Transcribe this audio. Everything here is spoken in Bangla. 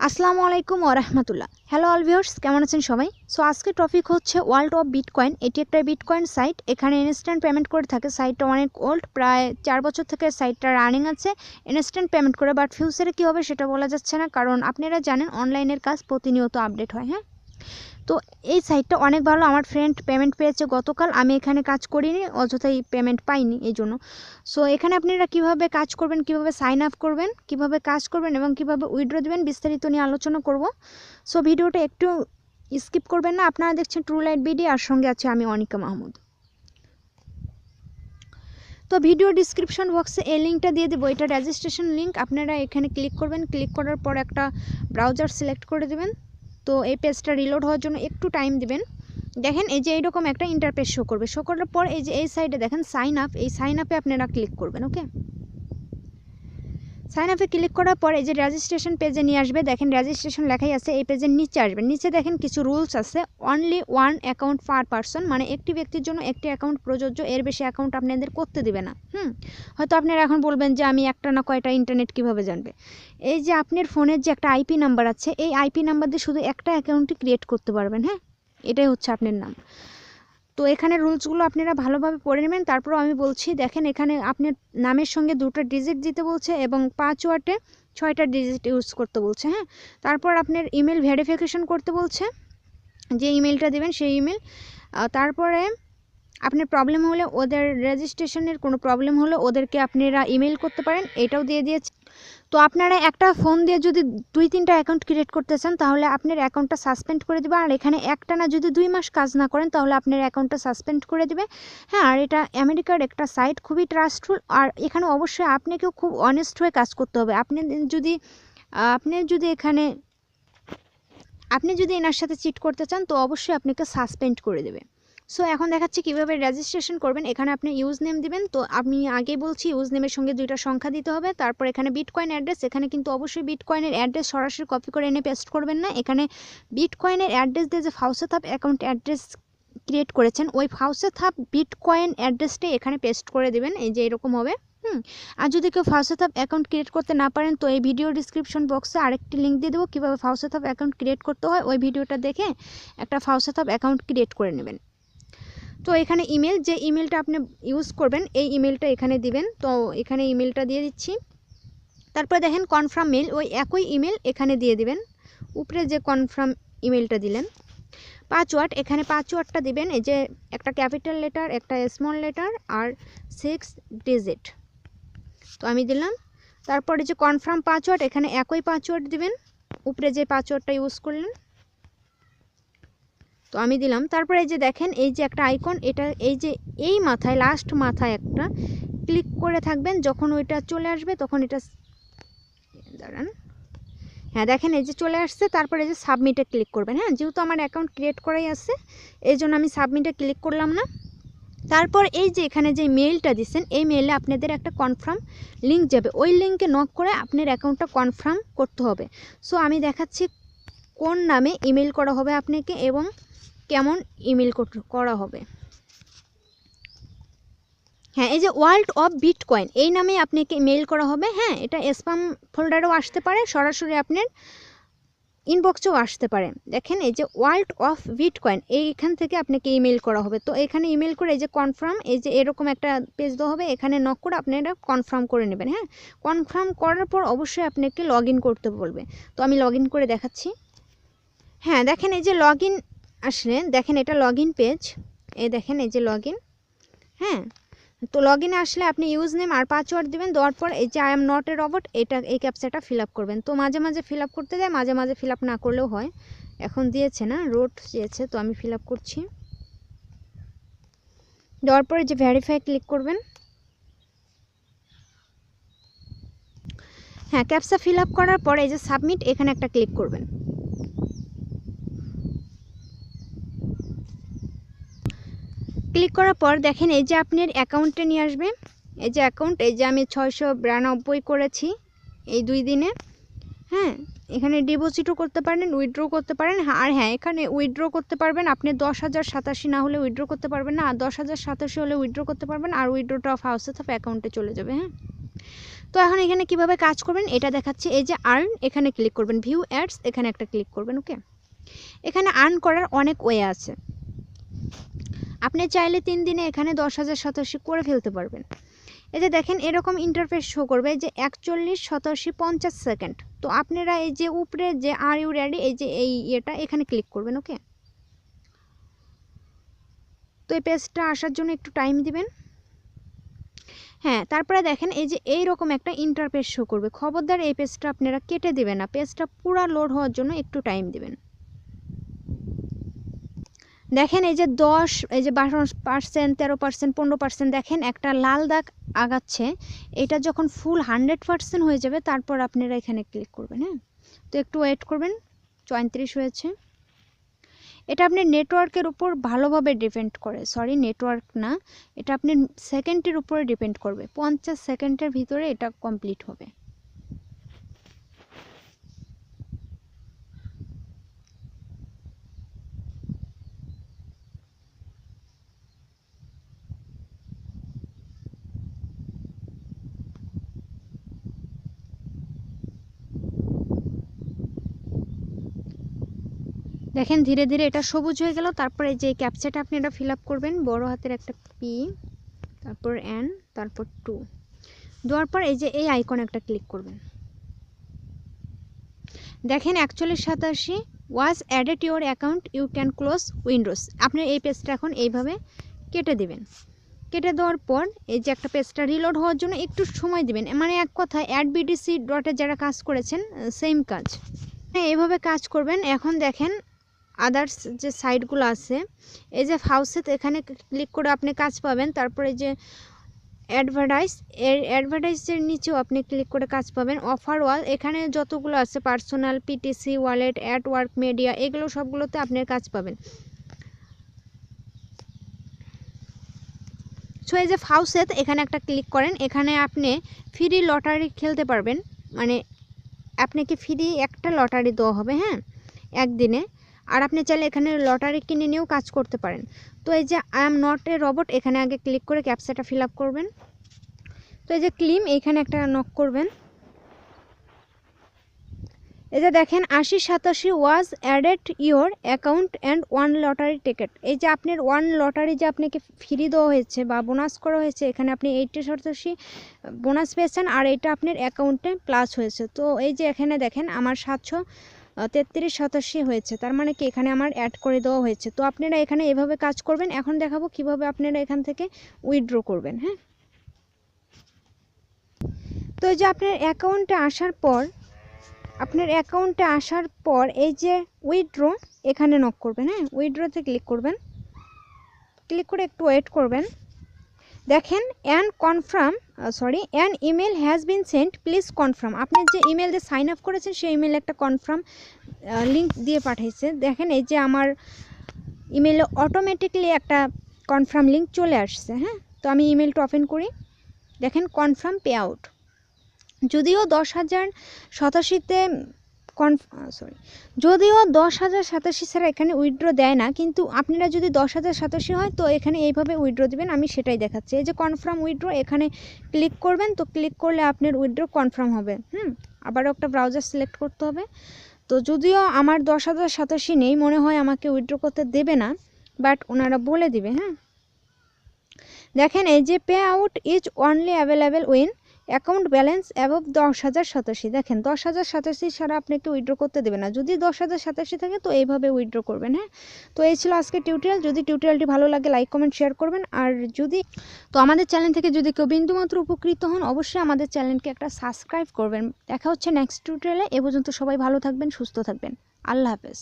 আসসালামু আলাইকুম ওয়া রাহমাতুল্লাহ। হ্যালো অল ভিউয়ার্স, কেমন আছেন সবাই? সো আজকের টপিক হচ্ছে ওয়ার্ল্ড অফ বিটকয়েন। এটি একটা বিটকয়েন সাইট। এখানে ইনস্ট্যান্ট পেমেন্ট করে থাকে। সাইটটা অনেক ওল্ড, প্রায় 4 বছর থেকে সাইটটা রানিং আছে ইনস্ট্যান্ট পেমেন্ট করে। বাট ফিউচারে কী হবে সেটা বলা যাচ্ছে না, কারণ আপনারা জানেন অনলাইনের কাজ প্রতিনিয়ত আপডেট হয়। হ্যাঁ, তো এই সাইটটা অনেক ভালো। আমার ফ্রেন্ড পেমেন্ট পেয়েছে গতকাল, আমি এখানে কাজ করিনি, অযথাই পেমেন্ট পাইনি এই জন্য। সো এখানে আপনারা কিভাবে কাজ করবেন, কিভাবে সাইন আপ করবেন, কিভাবে কাজ করবেন এবং কিভাবে উইথড্র দেবেন বিস্তারিত নিয়ে আলোচনা করব। সো ভিডিওটা একটু স্কিপ করবেন না। আপনারা দেখছেন ট্রু লাইট বিডি, আর সঙ্গে আছে আমি অনিকা মাহমুদ। তো ভিডিও ডিসক্রিপশন বক্সে এই লিঙ্কটা দিয়ে দেবো, এটা রেজিস্ট্রেশন লিঙ্ক। আপনারা এখানে ক্লিক করবেন, ক্লিক করার পর একটা ব্রাউজার সিলেক্ট করে দেবেন। তো এই পেজটা রিলোড হওয়ার জন্য একটু টাইম দিবেন। দেখেন এই যে এইরকম একটা ইন্টারফেস শো করবে। শো করার পর এই যে এই সাইডে দেখেন সাইন আপ, এই সাইন আপে আপনারা ক্লিক করবেন। ওকে, সাইন আপে ক্লিক করার পর এই যে রেজিস্ট্রেশন পেজে নিয়ে আসবে। দেখেন রেজিস্ট্রেশন লেখাই আছে, এই পেজের নিচে আসবেন। নিচে দেখেন কিছু রুলস আছে। Only one account per person, মানে একটি ব্যক্তির জন্য একটি অ্যাকাউন্ট প্রযোজ্য, এর বেশি অ্যাকাউন্ট আপনাদের করতে দিবে না। হয়তো আপনারা এখন বলবেন যে আমি একটা না কয়টা ইন্টারনেট কিভাবে জানবে। এই যে আপনার ফোনের যে একটা আইপি নাম্বার আছে, এই আইপি নাম্বার দিয়ে শুধু একটা অ্যাকাউন্টই ক্রিয়েট করতে পারবেন। হ্যাঁ, এটাই হচ্ছে আপনার নাম। তো এখানে রুলসগুলো আপনারা ভালোভাবে পড়ে নেবেন। তারপরও আমি বলছি, দেখেন এখানে আপনার নামের সঙ্গে 2টা ডিজিট দিতে বলছে এবং পাসওয়ার্ডে 6টা ডিজিট ইউজ করতে বলছে। হ্যাঁ, তারপর আপনার ইমেল ভেরিফিকেশন করতে বলছে, যে ইমেলটা দেবেন সেই ইমেল। তারপরে আপনার প্রবলেম হলে, ওদের রেজিস্ট্রেশনের কোনো প্রবলেম হলে ওদেরকে আপনারা ইমেল করতে পারেন, এটাও দিয়ে দিয়েছে। তো আপনারা একটা ফোন দিয়ে যদি 2-3টা অ্যাকাউন্ট ক্রিয়েট করতে চান তাহলে আপনার অ্যাকাউন্টটা সাসপেন্ড করে দেবে। আর এখানে একটা না, যদি 2 মাস কাজ না করেন তাহলে আপনার অ্যাকাউন্টটা সাসপেন্ড করে দেবে। হ্যাঁ, আর এটা আমেরিকার একটা সাইট, খুবই ট্রাস্টফুল। আর এখানে অবশ্যই আপনাকেও খুব অনেস্ট হয়ে কাজ করতে হবে। আপনি যদি এনার সাথে চিট করতে চান তো অবশ্যই আপনাকে সাসপেন্ড করে দেবে। সো এখন দেখাচ্ছি কীভাবে রেজিস্ট্রেশন করবেন। এখানে আপনি ইউজ নেম দিবেন। তো আমি আগে বলছি ইউজ নেমের সঙ্গে 2টা সংখ্যা দিতে হবে। তারপর এখানে বিটকয়েন অ্যাড্রেস, এখানে কিন্তু অবশ্যই বিটকয়েনের অ্যাড্রেস সরাসরি কপি করে এনে পেস্ট করবেন না। এখানে বিটকয়েনের অ্যাড্রেস দিয়ে যে ফাউসেথাপ অ্যাকাউন্ট অ্যাড্রেস ক্রিয়েট করেছেন, ওই ফাউসেথাপ বিটকয়েন অ্যাড্রেসটাই এখানে পেস্ট করে দেবেন। এই যে এরকম হবে। আর যদি কেউ ফাউসেথাপ অ্যাকাউন্ট ক্রিয়েট করতে না পারেন তো এই ভিডিও ডিসক্রিপশন বক্সে আরেকটি লিঙ্ক দিয়ে দেবো কীভাবে ফাউসেথাপ অ্যাকাউন্ট ক্রিয়েট করতে হয়। ওই ভিডিওটা দেখে একটা ফাউসেথাপ অ্যাকাউন্ট ক্রিয়েট করে নেবেন। তো এখানে ইমেল, যে ইমেলটা আপনি ইউজ করবেন এই ইমেলটা এখানে দিবেন। তো এখানে ইমেলটা দিয়ে দিচ্ছি। তারপরে দেখেন কনফার্ম মেল, ওই একই ইমেল এখানে দিয়ে দিবেন, উপরে যে কনফার্ম ইমেলটা দিলেন। পাসওয়ার্ড, এখানে পাসওয়ার্ডটা দিবেন, এই যে একটা ক্যাপিটাল লেটার, একটা স্মল লেটার আর 6 ডিজিট। তো আমি দিলাম। তারপরে যে কনফার্ম পাসওয়ার্ড, এখানে একই পাসওয়ার্ড দিবেন, উপরে যে পাসওয়ার্ডটা ইউজ করলেন। তো আমি দিলাম। তারপরে এই যে দেখেন এই যে একটা আইকন, এটা এই যে এই মাথায়, লাস্ট মাথায় একটা ক্লিক করে থাকবেন। যখন ওইটা চলে আসবে তখন এটা দাঁড়ান, হ্যাঁ দেখেন এই যে চলে আসছে। তারপরে এই যে সাবমিটে ক্লিক করবেন। হ্যাঁ, যেহেতু আমার অ্যাকাউন্ট ক্রিয়েট করাই আছে এই জন্য আমি সাবমিটে ক্লিক করলাম না। তারপর এই যে এখানে যে মেইলটা দিচ্ছেন, এই মেইলে আপনাদের একটা কনফার্ম লিঙ্ক যাবে, ওই লিঙ্কে নক করে আপনার অ্যাকাউন্টটা কনফার্ম করতে হবে। সো আমি দেখাচ্ছি কোন নামে ইমেল করা হবে আপনাকে এবং কেমন ইমেল করা হবে। হ্যাঁ, এই যে ওয়ার্ল্ড অফ বিটকয়েন এই নামে আপনাকে মেইল করা হবে। হ্যাঁ, এটা স্প্যাম ফোল্ডারেও আসতে পারে, সরাসরি আপনার ইনবক্সেও আসতে পারে। দেখেন এই যে ওয়ার্ল্ড অফ বিটকয়েন, এইখান থেকে আপনাকে ইমেল করা হবে। তো এখানে ইমেল করে এই যে কনফার্ম, এই যে এরকম একটা পেজ দেওয়া হবে, এখানে নক করে আপনারা কনফার্ম করে নেবেন। হ্যাঁ, কনফার্ম করার পর অবশ্যই আপনাকে লগ ইন করতে বলবে। তো আমি লগ ইন করে দেখাচ্ছি। হ্যাঁ, দেখেন এই যে লগ ইন আসলে, দেখেন এটা লগ ইন পেজ, এই দেখেন এই যে লগ ইন। হ্যাঁ, তো লগ ইনে আসলে আপনি ইউজ নেম আর পাসওয়ার্ড দেবেন। দেওয়ার পর এই যে I am not a robot, এই ক্যাপচাটা ফিল আপ করবেন। তো মাঝে মাঝে ফিল আপ করতে যায়, মাঝে মাঝে ফিল আপ না করলেও হয়। এখন দিয়েছে না, রোড দিয়েছে, তো আমি ফিল আপ করছি। দেওয়ার পরে যে ভেরিফাই ক্লিক করবেন। হ্যাঁ, ক্যাপচা ফিল আপ করার পরে এই যে সাবমিট, এখানে একটা ক্লিক করবেন। ক্লিক করার পর দেখেন এই যে আপনার অ্যাকাউন্টে নিয়ে আসবে। এই যে অ্যাকাউন্ট, এই যে আমি 692 করেছি এই 2 দিনে। হ্যাঁ, এখানে ডিপোজিটও করতে পারেন, উইথড্র করতে পারেন। আর হ্যাঁ, এখানে উইথড্র করতে পারবেন আপনি 10,087 না হলে উইথড্র করতে পারবেন না, আর 10,087 হলে উইথড্র করতে পারবেন। আর উইথড্রটা হাউসেথাপ অ্যাকাউন্টে চলে যাবে। হ্যাঁ, তো এখন এখানে কিভাবে কাজ করবেন এটা দেখাচ্ছি। এই যে আর্ন, এখানে ক্লিক করবেন, ভিউ অ্যাডস, এখানে একটা ক্লিক করবেন। ওকে, এখানে আর্ন করার অনেক ওয়ে আছে। আপনি চাইলে 3 দিনে এখানে 10,000 শতাংশ করে ফেলতে পারবেন। এই যে দেখেন এরকম ইন্টারফেস শো করবে যে 41 শতাংশ 50 সেকেন্ড। তো আপনারা এই যে উপরে যে আর ইউ রেডি, এই যে এই এটা এখানে ক্লিক করবেন। ওকে, তো এই পেজটা আসার জন্য একটু টাইম দিবেন। হ্যাঁ, তারপরে দেখেন এই যে এইরকম একটা ইন্টারফেস শো করবে। খবরদার এই পেজটা আপনারা কেটে দিবেন না, পেজটা পুরো লোড হওয়ার জন্য একটু টাইম দিবেন। দেখেন এই যে 10, এই যে 12%, 13%, 15% দেখেন একটা লাল দাগ আগাচ্ছে। এটা যখন ফুল 100% হয়ে যাবে তারপর আপনারা এখানে ক্লিক করবেন। হ্যাঁ, তো একটু ওয়েট করবেন। 34 হয়েছে। এটা আপনার নেটওয়ার্কের উপর ভালোভাবে ডিপেন্ড করে, সরি নেটওয়ার্ক না, এটা আপনার সেকেন্ডের উপরে ডিপেন্ড করবে। 50 সেকেন্ডের ভিতরে এটা কমপ্লিট হবে। দেখেন ধীরে ধীরে এটা সবুজ হয়ে গেল। তারপরে যে ক্যাপচাটা আপনি এটা ফিল আপ করবেন, বড় হাতের একটা পি, তারপর এন, তারপর 2 দেওয়ার পর এই যে এই আইকন একটা ক্লিক করবেন। দেখেন 4187 was added your account, you can close windows. আপনি এই পেজটা এখন এইভাবে কেটে দিবেন। কেটে দেওয়ার পর এই যে একটা পেজটা রিলোড হওয়ার জন্য একটু সময় দিবেন। মানে এক কথায় অ্যাড বিডিসি ডটে যারা কাজ করেছেন সেম কাজ, হ্যাঁ এইভাবে কাজ করবেন। এখন দেখেন আদার্স যে সাইটগুলো আছে, এই যে হাউসেতে এখানে ক্লিক করে আপনি কাজ পাবেন। তারপরে যে অ্যাডভার্টাইজ, এর অ্যাডভার্টাইজের নিচেও আপনি ক্লিক করে কাজ পাবেন। অফার ওয়াল, এখানে যতগুলো আছে personal, PTC, wallet, add work, media, এগুলো সবগুলোতে আপনি কাজ পাবেন। সো এই যে হাউসেত এখানে একটা ক্লিক করেন, এখানে আপনি ফ্রি লটারি খেলতে পারবেন। মানে আপনাকে ফ্রি একটা লটারি দেওয়া হবে, হ্যাঁ, একদিনে। আর আপনি চাইলে এখানে লটারি কিনে নিয়েও কাজ করতে পারেন। তো এই যে I am not a robot, এখানে আগে ক্লিক করে ক্যাপচাটা ফিল আপ করবেন। তো এই যে ক্লিম, এইখানে একটা নক করবেন। এই যে দেখেন 8087 ওয়াজ added your account and 1 lottery ticket. এই যে আপনার 1 লটারি যে আপনাকে ফ্রি দেওয়া হয়েছে বা বোনাস করা হয়েছে, এখানে আপনি 8087 বোনাস পেয়েছেন আর এটা আপনার অ্যাকাউন্টে প্লাস হয়েছে। তো এই যে এখানে দেখেন আমার 733 হয়েছে, তার মানে কি এখানে আমার অ্যাড করে দেওয়া হয়েছে। তো আপনারা এখানে এভাবে কাজ করবেন। এখন দেখাবো কিভাবে আপনারা এখান থেকে উইথড্র করবেন। হ্যাঁ, তো এই যে আপনার অ্যাকাউন্টে আসার পর এই যে উইথড্র, এখানে নক করবেন। হ্যাঁ, উইথড্রতে ক্লিক করবেন। ক্লিক করে একটু ওয়েট করবেন। দেখেন an email has been sent, please confirm. আপনি যে ইমেল দিয়ে সাইন আপ করেছেন সেই ইমেলে একটা কনফার্ম লিঙ্ক দিয়ে পাঠিয়েছে। দেখেন এই যে আমার ইমেলে অটোমেটিকলি একটা কনফার্ম লিঙ্ক চলে আসছে। হ্যাঁ, তো আমি ইমেলটা ওপেন করি। দেখেন কনফার্ম পে আউট। যদিও 10,087 ছাড়া এখানে উইথড্র দেয় না, কিন্তু আপনারা যদি 10,087 হয় তো এখানে এইভাবে উইথড্র দিবেন। আমি সেটাই দেখাচ্ছি। এই যে কনফার্ম উইথড্র, এখানে ক্লিক করবেন। তো ক্লিক করলে আপনার উইথড্র কনফার্ম হবে। আবারও একটা ব্রাউজার সিলেক্ট করতে হবে। তো যদিও আমার 10,087 নেই, মনে হয় আমাকে উইথড্র করতে দেবে না, বাট ওনারা বলে দিবে। হ্যাঁ, দেখেন এই যে pay out is only available win account balance above 10,087। দেখেন 10,087 ছাড়া আপনাকে উইথড্র করতে দেবে না। যদি 10,087 থাকে তো এইভাবে উইথড্র করবেন। হ্যাঁ, তো এই ছিল আজকে টিউটোরিয়াল। যদি টিউটোরিয়ালটি ভালো লাগে লাইক কমেন্ট শেয়ার করবেন। আর যদি আমাদের চ্যানেল থেকে যদি কেউ বিন্দুমাত্র উপকৃত হন অবশ্যই আমাদের চ্যানেলকে একটা সাবস্ক্রাইব করবেন। দেখা হচ্ছে নেক্সট টিউটোরিয়ালে। এ পর্যন্ত সবাই ভালো থাকবেন, সুস্থ থাকবেন। আল্লাহ হাফেজ।